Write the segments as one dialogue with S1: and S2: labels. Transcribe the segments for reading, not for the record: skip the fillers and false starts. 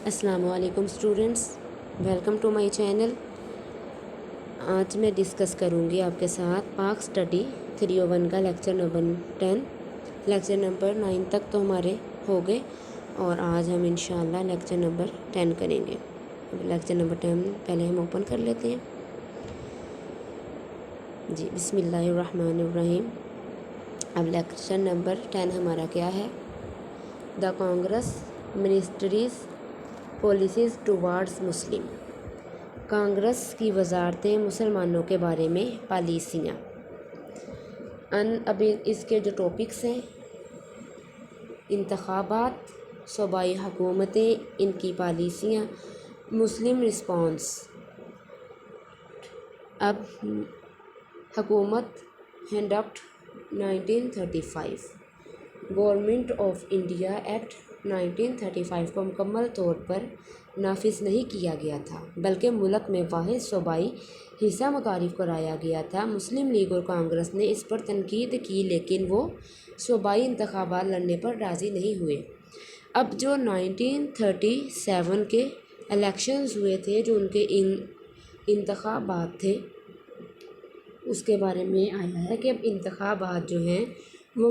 S1: السلام علیکم students, welcome to my channel. آج میں ڈسکس کروں گی آپ کے ساتھ پاک اسٹڈی 301 کا لیکچر نمبر 10۔ لیکچر نمبر 9 تک تو ہمارے ہو گئے اور آج ہم انشاءاللہ لیکچر نمبر 10 کریں گے۔ لیکچر نمبر 10 پہلے ہم اوپن کر لیتے ہیں۔ جی بسم اللہ الرحمن الرحیم۔ اب لیکچر نمبر 10 ہمارا کیا ہے؟ دا کانگریس منسٹریز پالیسیز ٹوارڈز مسلم۔ کانگریس کی وزارتیں مسلمانوں کے بارے میں پالیسیاں۔ ابھی اس کے جو ٹاپکس ہیں: انتخابات، صوبائی حکومتیں، ان کی پالیسیاں، مسلم رسپانس۔ اب حکومت hand act 1935، government of India act 1935 کو مکمل طور پر نافذ نہیں کیا گیا تھا، بلکہ ملک میں واحد صوبائی حصہ متعارف کرایا گیا تھا۔ مسلم لیگ اور کانگریس نے اس پر تنقید کی، لیکن وہ صوبائی انتخابات لڑنے پر راضی نہیں ہوئے۔ اب جو 1937 کے الیکشنز ہوئے تھے، جو ان کے انتخابات تھے، اس کے بارے میں آیا ہے کہ اب انتخابات جو ہیں وہ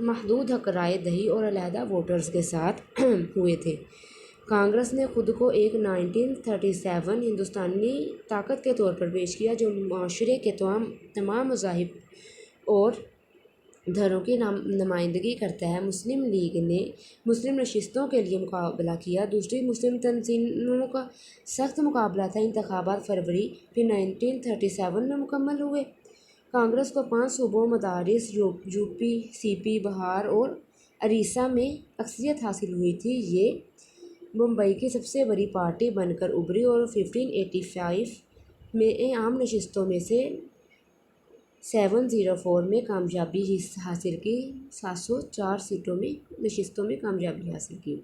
S1: محدود حق رائے دہی اور علیحدہ ووٹرز کے ساتھ ہوئے تھے۔ کانگریس نے خود کو ایک 1937 ہندوستانی طاقت کے طور پر پیش کیا، جو معاشرے کے تمام مذاہب اور دھڑوں کی نمائندگی کرتا ہے۔ مسلم لیگ نے مسلم نشستوں کے لیے مقابلہ کیا، دوسری مسلم تنظیموں کا سخت مقابلہ تھا۔ انتخابات فروری پھر 1937 میں مکمل ہوئے۔ کانگریس کو 5 صوبوں مدارس یو پی، سی پی، بہار اور اڑیسہ میں اکثریت حاصل ہوئی تھی۔ یہ بمبئی کی سب سے بڑی پارٹی بن کر ابھری اور 1585 میں عام نشستوں میں سے 704 میں کامیابی حاصل کی، 704 نشستوں میں کامیابی حاصل کی۔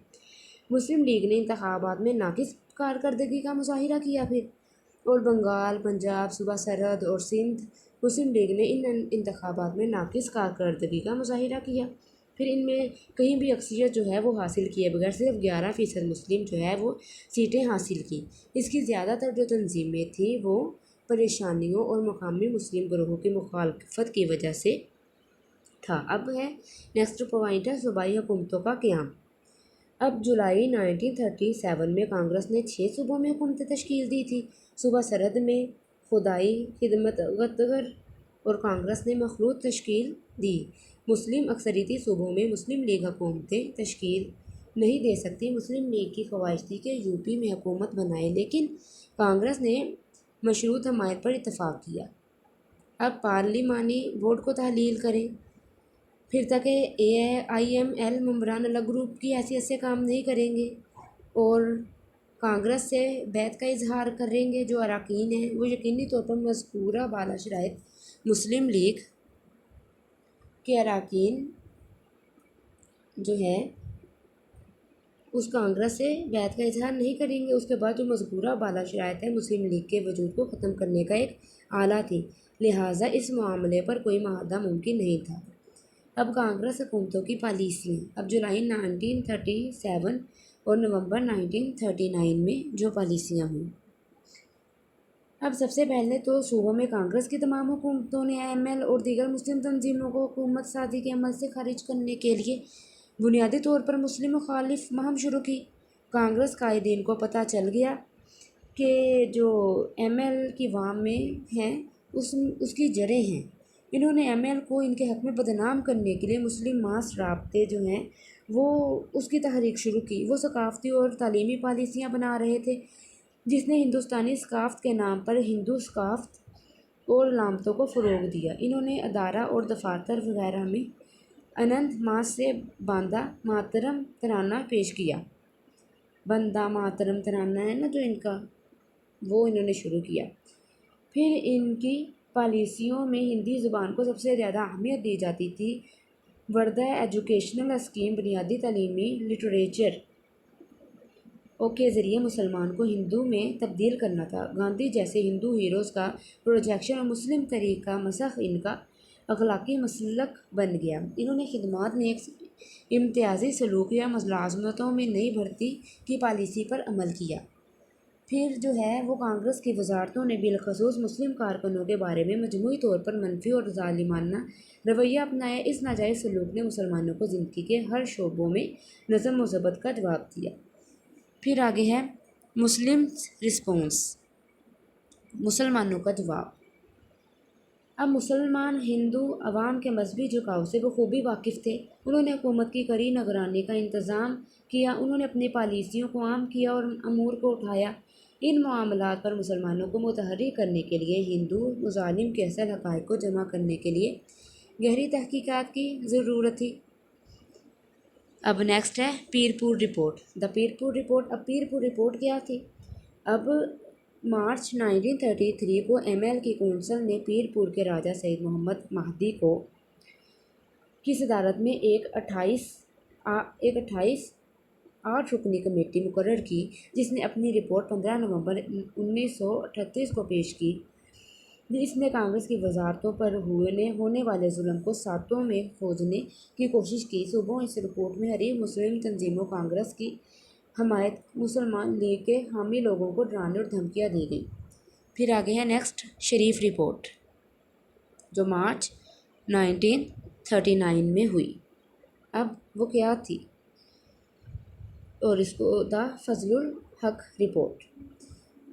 S1: مسلم لیگ نے انتخابات میں ناقص کارکردگی کا مظاہرہ کیا اور بنگال، پنجاب، صوبہ سرحد اور سندھ۔ مسلم لیگ نے ان انتخابات میں ناقص کارکردگی کا مظاہرہ کیا، پھر ان میں کہیں بھی اکثریت جو ہے وہ حاصل کیے بغیر صرف 11% مسلم جو ہے وہ سیٹیں حاصل کی۔ اس کی زیادہ تر جو تنظیمیں تھیں وہ پریشانیوں اور مقامی مسلم گروہوں کی مخالفت کی وجہ سے تھا۔ اب ہے نیکسٹ پوائنٹ ہے صوبائی حکومتوں کا قیام۔ اب جولائی 1937 میں کانگریس نے 6 صوبوں میں حکومتیں تشکیل دی تھی۔ صوبہ سرحد میں خدائی خدمت گار اور کانگریس نے مخلوط تشکیل دی۔ مسلم اکثریتی صوبوں میں مسلم لیگ حکومتیں تشکیل نہیں دے سکتی۔ مسلم لیگ کی خواہش تھی کہ یو پی میں حکومت بنائے، لیکن کانگریس نے مشروط حمایت پر اتفاق کیا۔ اب پارلیمانی ووٹ کو تحلیل کریں، پھر تک IML ممبران الگ گروپ کی حیثیت سے کام نہیں کریں گے اور کانگریس سے بیعت کا اظہار کریں گے۔ جو اراکین ہیں وہ یقینی طور پر مذکورہ بالا شرائط مسلم لیگ کے اراکین جو ہے اس کانگریس سے بیعت کا اظہار نہیں کریں گے۔ اس کے بعد جو مذکورہ بالا شرائط ہے مسلم لیگ کے وجود کو ختم کرنے کا ایک آلہ تھی، لہٰذا اس معاملے پر کوئی معاہدہ ممکن نہیں تھا۔ اب کانگریس حکومتوں کی پالیسیاں۔ اب جولائی 1937 اور نومبر 1939 میں جو پالیسیاں ہوئیں۔ اب سب سے پہلے تو صوبوں میں کانگریس کی تمام حکومتوں نے IML اور دیگر مسلم تنظیموں کو حکومت سازی کے عمل سے خارج کرنے کے لیے بنیادی طور پر مسلم مخالف مہم شروع کی۔ کانگریس قائدین کو پتہ چل گیا کہ جو ML کی عوام میں ہیں اس کی جڑیں ہیں۔ انہوں نے ML کو ان کے حق میں بدنام کرنے کے لیے مسلم ماس رابطے جو ہیں وہ اس کی تحریک شروع کی۔ وہ ثقافتی اور تعلیمی پالیسیاں بنا رہے تھے، جس نے ہندوستانی ثقافت کے نام پر ہندو ثقافت اور علامتوں کو فروغ دیا۔ انہوں نے ادارہ اور دفاتر وغیرہ میں آنند ماس سے باندہ ماترم ترانہ پیش کیا۔ بندہ ماترم ترانہ ہے نا جو ان کا، وہ انہوں نے شروع کیا۔ پھر ان کی پالیسیوں میں ہندی زبان کو سب سے زیادہ اہمیت دی جاتی تھی۔ وردھا ایجوکیشنل اسکیم بنیادی تعلیمی لٹریچر کے ذریعے مسلمان کو ہندو میں تبدیل کرنا تھا۔ گاندھی جیسے ہندو ہیروز کا پروجیکشن اور مسلم طریقہ مسخ ان کا اخلاقی مسلک بن گیا۔ انہوں نے خدمات میں امتیازی سلوک یا ملازمتوں میں نئی بھرتی کی پالیسی پر عمل کیا۔ پھر جو ہے وہ کانگریس کی وزارتوں نے بالخصوص مسلم کارکنوں کے بارے میں مجموعی طور پر منفی اور ظالمانہ رویہ اپنایا۔ اس ناجائز سلوک نے مسلمانوں کو زندگی کے ہر شعبوں میں نظم و ضبط کا جواب دیا۔ پھر آگے ہے مسلم رسپانس، مسلمانوں کا جواب۔ اب مسلمان ہندو عوام کے مذہبی جھکاؤ سے بخوبی واقف تھے۔ انہوں نے حکومت کی کڑی نگرانی کا انتظام کیا، انہوں نے اپنی پالیسیوں کو عام کیا اور امور کو اٹھایا۔ ان معاملات پر مسلمانوں کو متحرک کرنے کے لیے ہندو مظالم کے اصل حقائق کو جمع کرنے کے لیے گہری تحقیقات کی ضرورت تھی۔ اب نیکسٹ ہے پیر پور رپورٹ، دا پیر پور رپورٹ۔ اب پیر پور رپورٹ کیا تھی؟ اب مارچ 1933 کو ایم ایل کی کونسل نے پیر پور کے راجہ سید محمد مہدی کی صدارت میں ایک 28 رکنی کمیٹی مقرر کی، جس نے اپنی رپورٹ 15 نومبر 1938 کو پیش کی۔ اس نے کانگریس کی وزارتوں پر ہونے والے ظلم کو ساتوں میں کھوجنے کی کوشش کی۔ صوبوں اس رپورٹ میں حریف مسلم تنظیموں کانگریس کی حمایت مسلمان لیگ کے حامی لوگوں کو ڈرانے اور دھمکیاں دی گئیں۔ پھر آگے ہے نیکسٹ شریف رپورٹ، جو مارچ 1939 میں ہوئی۔ اب وہ کیا تھی؟ اور اس کو دا فضل الحق رپورٹ۔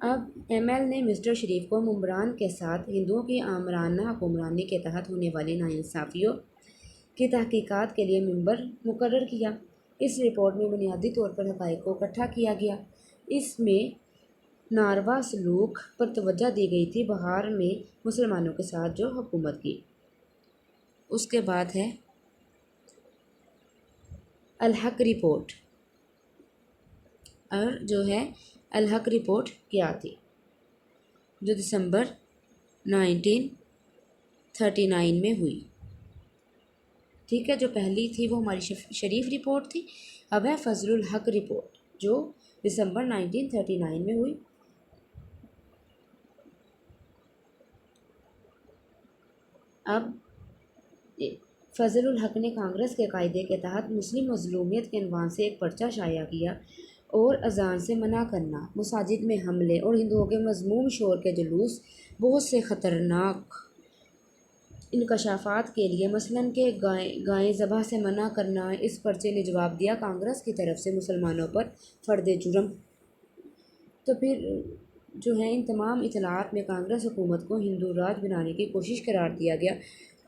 S1: اب ایم ایل نے مسٹر شریف کو ممبران کے ساتھ ہندوؤں کی آمرانہ حکمرانی کے تحت ہونے والی ناانصافیوں کی تحقیقات کے لیے ممبر مقرر کیا۔ اس رپورٹ میں بنیادی طور پر حقائق کو اکٹھا کیا گیا۔ اس میں ناروا سلوک پر توجہ دی گئی تھی، بہار میں مسلمانوں کے ساتھ جو حکومت کی۔ اس کے بعد ہے الحق رپورٹ، اور جو ہے الحق رپورٹ کیا تھی؟ جو دسمبر 1939 میں ہوئی۔ ٹھیک ہے، جو پہلی تھی وہ ہماری شریف رپورٹ تھی۔ اب ہے فضل الحق رپورٹ، جو دسمبر 1939 میں ہوئی۔ اب فضل الحق نے کانگریس کے قاعدے کے تحت مسلم مظلومیت کے عنوان سے ایک پرچہ شائع کیا اور اذان سے منع کرنا، مساجد میں حملے اور ہندوؤں کے مذموم شور کے جلوس، بہت سے خطرناک انکشافات کے لیے مثلاً کہ گائیں ذبح سے منع کرنا۔ اس پرچے نے جواب دیا کانگریس کی طرف سے مسلمانوں پر فرد جرم۔ تو پھر جو ہے ان تمام اطلاعات میں کانگریس حکومت کو ہندو راج بنانے کی کوشش قرار دیا گیا،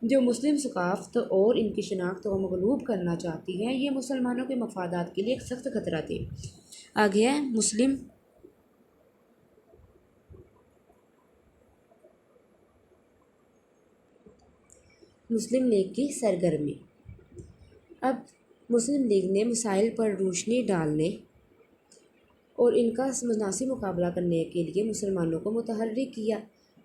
S1: جو مسلم ثقافت اور ان کی شناخت کو مغلوب کرنا چاہتی ہے۔ یہ مسلمانوں کے مفادات کے لیے ایک سخت خطرہ تھی۔ آگے ہے مسلم لیگ کی سرگرمی۔ اب مسلم لیگ نے مسائل پر روشنی ڈالنے اور ان کا مناسب مقابلہ کرنے کے لیے مسلمانوں کو متحرک کیا۔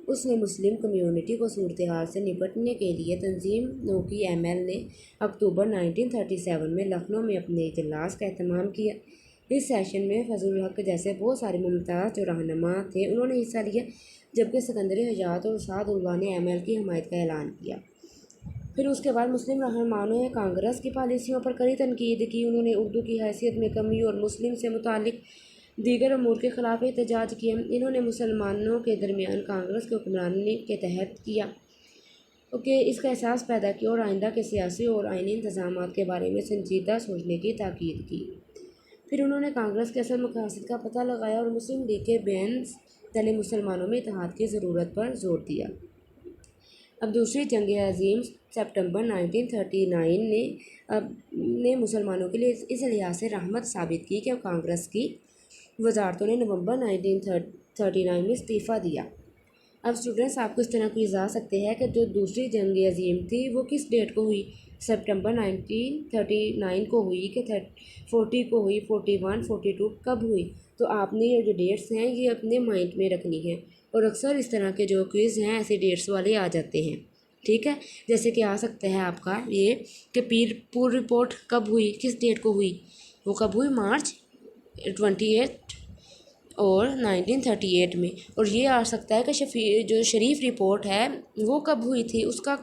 S1: اس نے مسلم کمیونٹی کو صورتحال سے نپٹنے کے لیے تنظیم نو کی۔ ایم ایل نے اکتوبر 1937 میں لکھنؤ میں اپنے اجلاس کا اہتمام کیا۔ اس سیشن میں فضل الحق جیسے بہت سارے ممتاز جو رہنما تھے انہوں نے حصہ لیا، جبکہ سکندر حجات اور سعد اللہ نے ایم ایل کی حمایت کا اعلان کیا۔ پھر اس کے بعد مسلم رہنماؤں نے کانگریس کی پالیسیوں پر کڑی تنقید کی۔ انہوں نے اردو کی حیثیت میں کمی اور مسلم سے متعلق دیگر امور کے خلاف احتجاج کیا۔ انہوں نے مسلمانوں کے درمیان کانگریس کی حکمرانی کے تحت کیا کہ اس کا احساس پیدا کیا اور آئندہ کے سیاسی اور آئینی انتظامات کے بارے میں سنجیدہ سوچنے کی تاکید کی۔ پھر انہوں نے کانگریس کے اصل مقاصد کا پتہ لگایا اور مسلم لیگ کے بین تلے مسلمانوں میں اتحاد کی ضرورت پر زور دیا۔ اب دوسری جنگ عظیم سپٹمبر 1939 نے مسلمانوں کے لیے اس لحاظ سے رحمت ثابت کی کہ کانگریس کی وزارتوں نے نومبر 1939 میں استعفیٰ دیا۔ اب اسٹوڈنٹس آپ کو اس طرح کو بتا سکتے ہیں کہ جو دوسری جنگ عظیم تھی وہ کس ڈیٹ کو ہوئی؟ سپٹمبر 1939 کو ہوئی کہ 40 کو ہوئی، 41، 42 کب ہوئی؟ تو آپ نے یہ جو ڈیٹس ہیں یہ اپنے مائنڈ میں رکھنی ہے، اور اکثر اس طرح کے جو کوئز ہیں ایسے ڈیٹس والے آ جاتے ہیں۔ ٹھیک ہے، جیسے کہ آ سکتا ہے آپ کا یہ کہ پیر پور رپورٹ کب ہوئی، کس ڈیٹ کو ہوئی؟ وہ کب ہوئی؟ مارچ 28 اور 1938 میں۔ اور یہ آ سکتا ہے کہ جو شریف رپورٹ ہے وہ کب ہوئی تھی، اس کا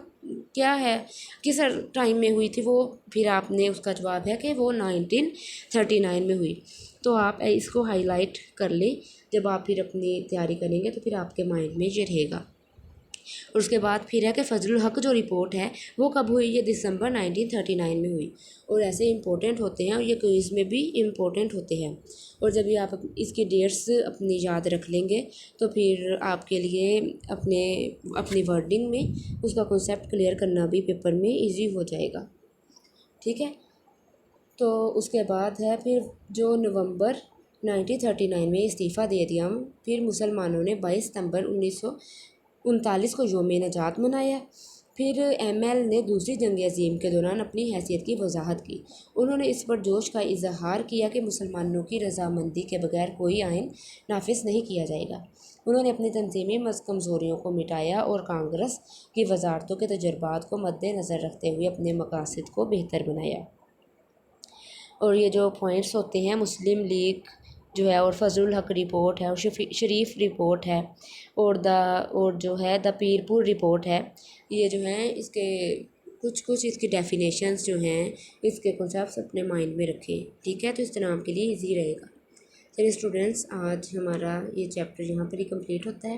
S1: کیا ہے کس ٹائم میں ہوئی تھی وہ، پھر آپ نے اس کا جواب ہے کہ وہ 1939 میں ہوئی۔ تو آپ اس کو ہائی لائٹ کر لیں، جب آپ پھر اپنی تیاری کریں گے تو پھر آپ کے مائنڈ میں یہ رہے گا۔ اور اس کے بعد پھر ہے کہ فضل الحق جو رپورٹ ہے وہ کب ہوئی؟ یہ دسمبر 1939 میں ہوئی۔ اور ایسے امپورٹنٹ ہوتے ہیں، اور یہ کوئز میں بھی امپورٹنٹ ہوتے ہیں۔ اور جب یہ آپ اس کی ڈیٹس اپنی یاد رکھ لیں گے تو پھر آپ کے لیے اپنی ورڈنگ میں اس کا کنسیپٹ کلیئر کرنا بھی پیپر میں ایزی ہو جائے گا، ٹھیک ہے۔ تو اس کے بعد ہے پھر جو نومبر 1939 میں استعفیٰ دے دیا، پھر مسلمانوں نے 22 ستمبر 1939 کو یوم نجات منایا۔ پھر ایم ایل نے دوسری جنگ عظیم کے دوران اپنی حیثیت کی وضاحت کی۔ انہوں نے اس پر جوش کا اظہار کیا کہ مسلمانوں کی رضامندی کے بغیر کوئی آئین نافذ نہیں کیا جائے گا۔ انہوں نے اپنی تنظیمی کمزوریوں کو مٹایا اور کانگریس کی وزارتوں کے تجربات کو مد نظر رکھتے ہوئے اپنے مقاصد کو بہتر بنایا۔ اور یہ جو پوائنٹس ہوتے ہیں، مسلم لیگ جو ہے، اور فضل الحق رپورٹ ہے، اور شریف رپورٹ ہے، اور جو ہے دا پیر پور رپورٹ ہے، یہ جو ہیں اس کے کچھ اس کی ڈیفینیشنز جو ہیں، اس کے کنسیپٹس اپنے مائنڈ میں رکھیں، ٹھیک ہے۔ تو اس طرح آپ کے لیے ایزی رہے گا۔ چلیے اسٹوڈنٹس، آج ہمارا یہ چیپٹر یہاں پر ہی کمپلیٹ ہوتا ہے،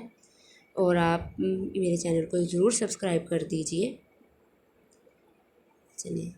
S1: اور آپ میرے چینل کو ضرور سبسکرائب کر دیجئے۔ چلیے۔